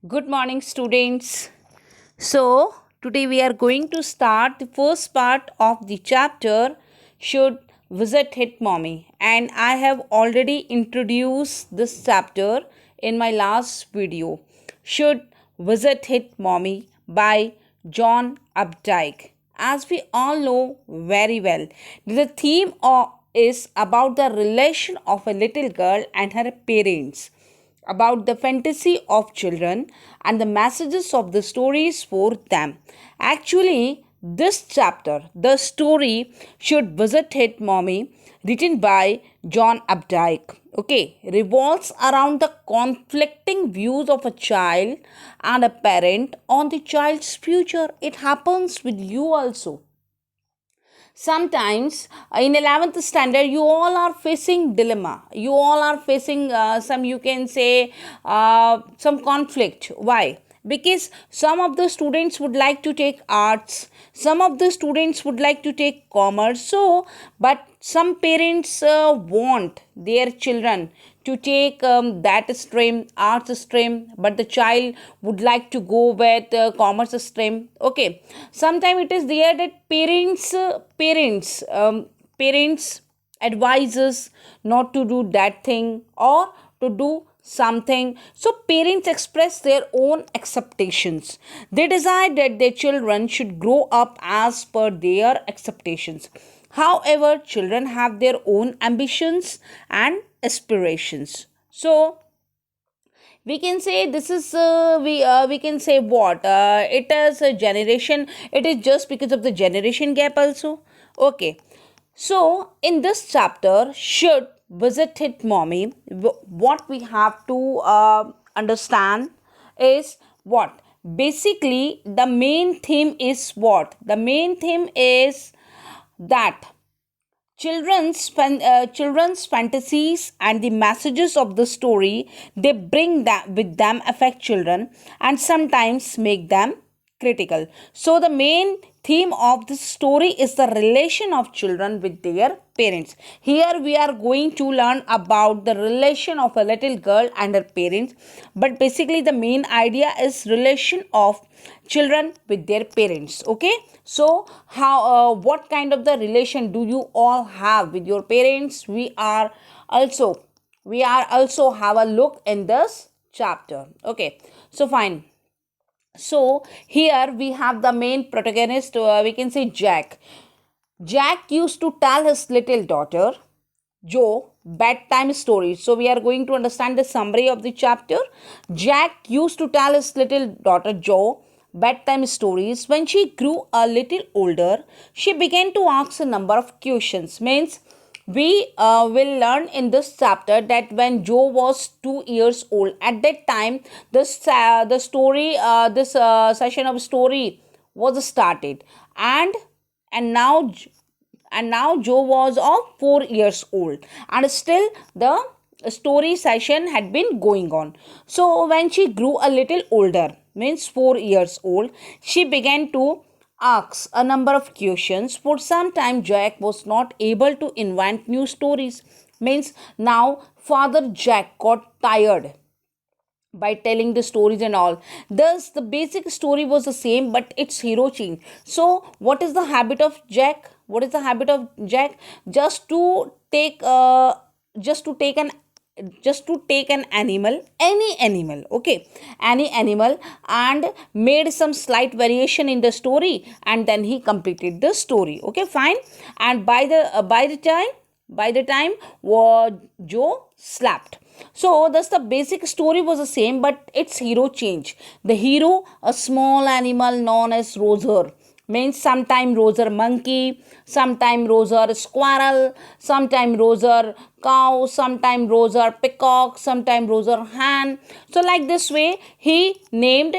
Good morning, students. So, today we are going to start the first part of the chapter Should Visit Hit Mommy. And I have already introduced this chapter in my last video. Should Visit Hit Mommy by John Updike. As we all know very well, the theme is about the relation of a little girl and her parents, about the fantasy of children and the messages of the stories for them. Actually, this chapter, the story Should Visit Hit Mommy, written by John Updike, revolves around the conflicting views of a child and a parent on the child's future. It happens with you also. Sometimes in 11th standard you all are facing dilemma, you all are facing some, you can say, some conflict. Why? Because some of the students would like to take arts, some of the students would like to take commerce, so but some parents want their children to take that stream, arts stream, but the child would like to go with commerce stream. Okay, sometimes it is there that parents advises not to do that thing or to do something. So parents express their own expectations. They decide that their children should grow up as per their expectations. However, children have their own ambitions and aspirations. So we can say this is we can say what it is a generation. It is just because of the generation gap also. Okay, so in this chapter, Should Visit It Mommy, what we have to understand is what basically the main theme is. What the main theme is that children's fantasies and the messages of the story they bring that with them affect children and sometimes make them critical. So the main theme of this story is the relation of children with their parents. Here we are going to learn about the relation of a little girl and her parents, but basically the main idea is relation of children with their parents. Okay, so how what kind of the relation do you all have with your parents? We are also have a look in this chapter. Okay, so fine. So here we have the main protagonist, we can say Jack. Jack used to tell his little daughter Joe bedtime stories. So we are going to understand the summary of the chapter. Jack used to tell his little daughter Joe bedtime stories. When she grew a little older, she began to ask a number of questions. Means we will learn in this chapter that when Joe was 2 years old, at that time, the story, this session of story was started, and now Joe was of 4 years old, and still the story session had been going on. So when she grew a little older, means 4 years old, she began to ask a number of questions. For some time, Jack was not able to invent new stories. Means now Father Jack got tired by telling the stories and all. Thus, the basic story was the same, but its hero changed. So, what is the habit of Jack? What is the habit of Jack? Just to take, just to take an just to take an animal, any animal, okay, any animal, and made some slight variation in the story, and then he completed the story. Okay, fine. And by the time Joe slept. So thus the basic story was the same, but its hero changed. The hero, a small animal known as Roser, means sometime Roser monkey, sometime Roser squirrel, sometime Roser cow, sometime Roser peacock, sometime Roser hen. So like this way, he named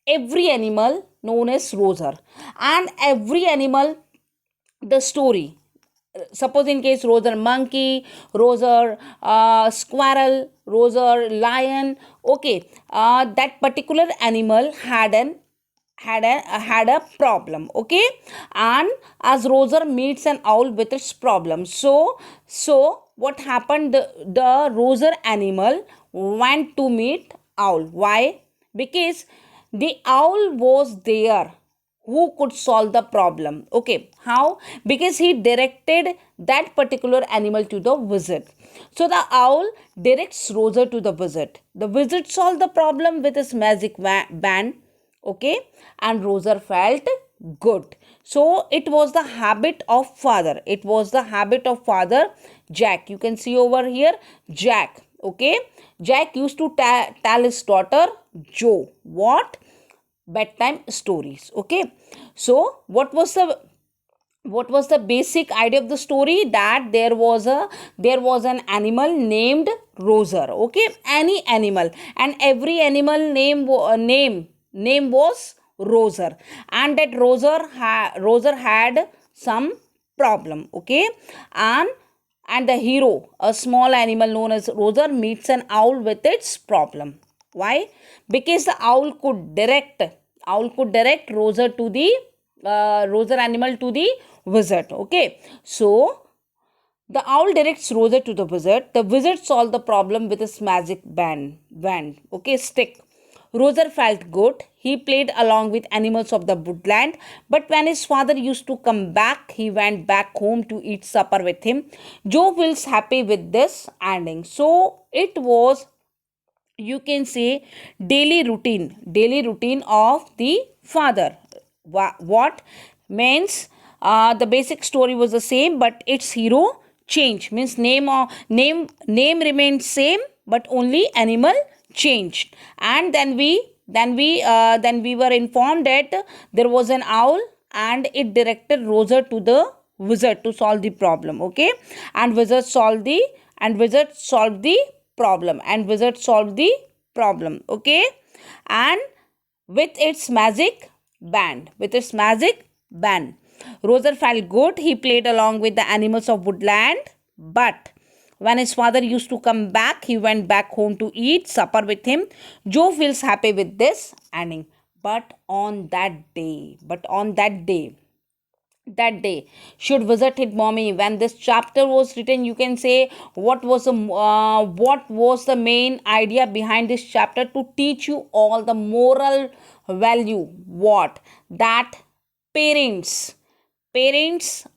every animal known as Roser, and every animal the story. Suppose in case Roser monkey, Roser squirrel, Roser lion. Okay, that particular animal had a problem. Okay, and as Roser meets an owl with its problem, so what happened? The Roser animal went to meet owl. Why? because the owl was there who could solve the problem. Okay, how? Because he directed that particular animal to the wizard. So the owl directs Rosa to the wizard. The wizard solved the problem with his magic band. Okay, and Rosa felt good. So it was the habit of father. It was the habit of father Jack. You can see over here Jack. Okay, Jack used to tell his daughter Joe what? Bedtime stories. Okay, so what was the basic idea of the story? That there was an animal named Roser. Okay, any animal, and every animal name was Roser, and that Roser had some problem. Okay, and the hero, a small animal known as Roser, meets an owl with its problem. Why? Because the owl could direct Roser to the Roser animal to the wizard. Okay, so the owl directs Roser to the wizard. The wizard solved the problem with his magic band. Okay, stick. Roser felt good. He played along with animals of the woodland. But when his father used to come back, he went back home to eat supper with him. Joe feels happy with this ending. So it was, you can say, daily routine of the father. What means, the basic story was the same, but its hero changed. Means name remained same, but only animal changed. And then we were informed that there was an owl, and it directed Roser to the wizard to solve the problem. Okay, and wizard solved the problem. Okay, and with its magic band, Roser felt good. He played along with the animals of woodland. But when his father used to come back, he went back home to eat supper with him. Joe feels happy with this ending. But on that day, should visit his mommy. When this chapter was written, you can say, what was the main idea behind this chapter? To teach you all the moral value. What? That parents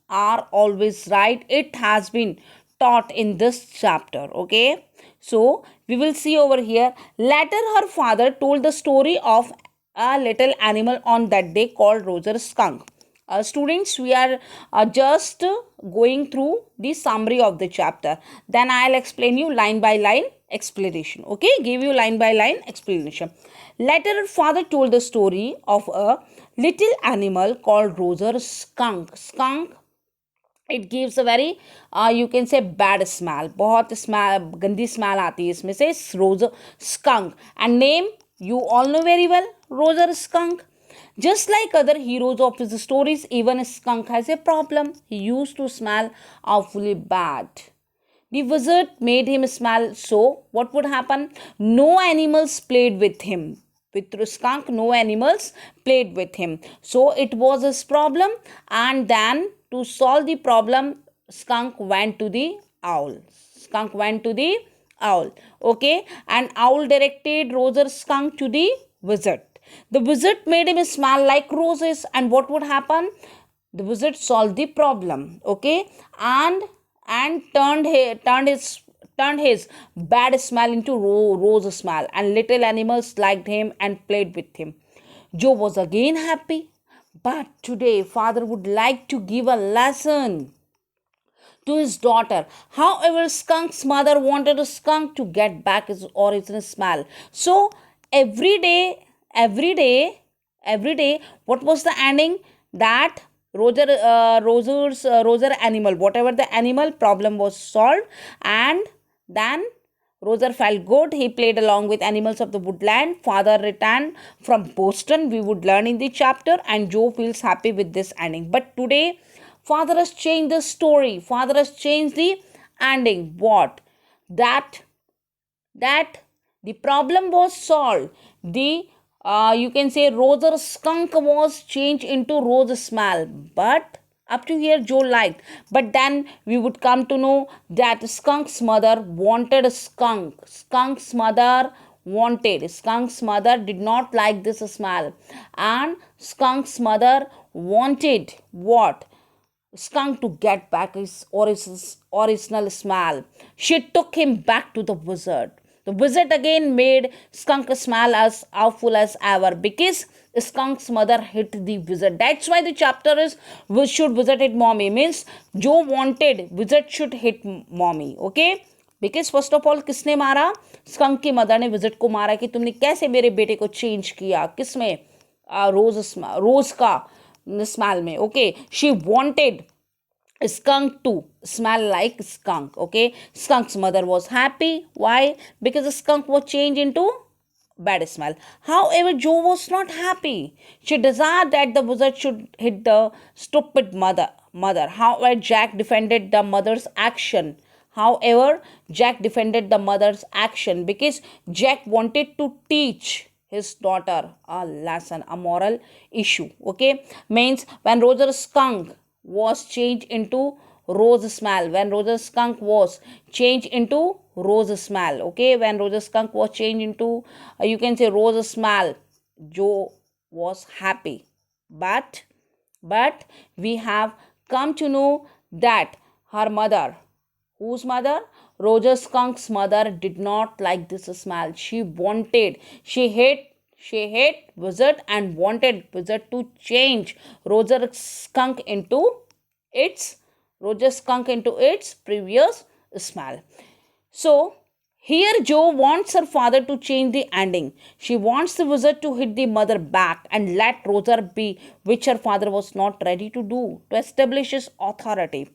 are always right. It has been taught in this chapter. Okay, so we will see over here. Later her father told the story of a little animal on that day called Roger Skunk. Students, we are just going through the summary of the chapter. Then I'll explain you line by line explanation. Okay, give you line by line explanation. Later her father told the story of a little animal called Roger Skunk. It gives a very you can say bad smell. बहुत smell, गंदी smell आती है इसमें से. Roger Skunk, and name you all know very well, Roger Skunk. Just like other heroes of his stories, even Skunk has a problem. He used to smell awfully bad. The wizard made him smell, so what would happen? No animals played with him. With Skunk, no animals played with him. So it was his problem, and then to solve the problem, Skunk went to the owl. Okay, and owl directed Roger Skunk to the wizard. The wizard made him smell like roses, and what would happen? The wizard solved the problem. Okay, and turned his bad smell into rose smell, and little animals liked him and played with him. Joe was again happy, but today father would like to give a lesson to his daughter. However, Skunk's mother wanted a skunk to get back his original smell. So every day, what was the ending? That Roser animal, whatever the animal problem was solved, and then Roser felt good. He played along with animals of the woodland. Father returned from Boston. We would learn in the chapter, and Joe feels happy with this ending. But today, father has changed the story. Father has changed the ending. What? That the problem was solved. The you can say Roser Skunk was changed into Rose Smell. But up to here Joe liked. But then we would come to know that Skunk's mother wanted a skunk. Skunk's mother wanted. Skunk's mother did not like this smell, and Skunk's mother wanted what? Skunk to get back his original smell. She took him back to the wizard. The wizard again made Skunk smell as awful as ever because Skunk's mother hit the wizard. That's why the chapter is should wizard hit mommy, means जो wanted wizard should hit mommy. Okay, because first of all किसने मारा? Skunk की mother ने visit को मारा कि तुमने कैसे मेरे बेटे को चेंज किया, किसमें? रोज का स्मेल में. Okay, she wanted skunk to smell like skunk. Okay, skunk's mother was happy. Why? Because the skunk was changed into bad smell. However, Joe was not happy. She desired that the wizard should hit the stupid mother. However, Jack defended the mother's action. Because Jack wanted to teach his daughter a lesson, a moral issue. Okay, means when Roger's skunk was changed into rose smell, when Roger's skunk was changed into rose smell. Okay, when Roger's skunk was changed into you can say rose smell, Joe was happy. But we have come to know that her mother, whose mother? Roger Skunk's mother did not like this smell. She hate wizard and wanted wizard to change Roger Skunk into its previous smell. So here Joe wants her father to change the ending. She wants the wizard to hit the mother back and let Roger be, which her father was not ready to do, to establish his authority.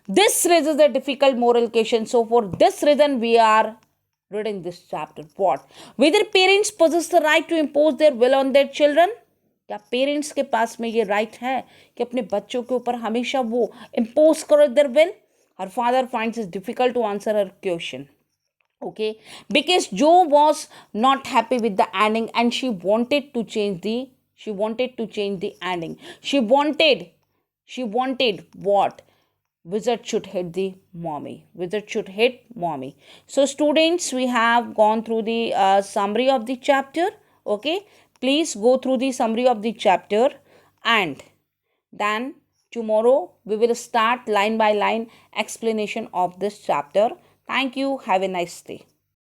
This raises a difficult moral question. So for this reason we are reading this chapter. What? Whether parents possess the right to impose their will on their children? क्या parents के पास में ये right है कि अपने बच्चों के ऊपर हमेशा वो इम्पोज करो there will? Her father finds it difficult to answer her question. Okay, because Joe was not happy with the ending and she wanted to change the ending. She wanted what? Wizard should hit the mommy. So students, we have gone through the summary of the chapter. Okay, please go through the summary of the chapter, and then tomorrow we will start line by line explanation of this chapter. Thank you. Have a nice day.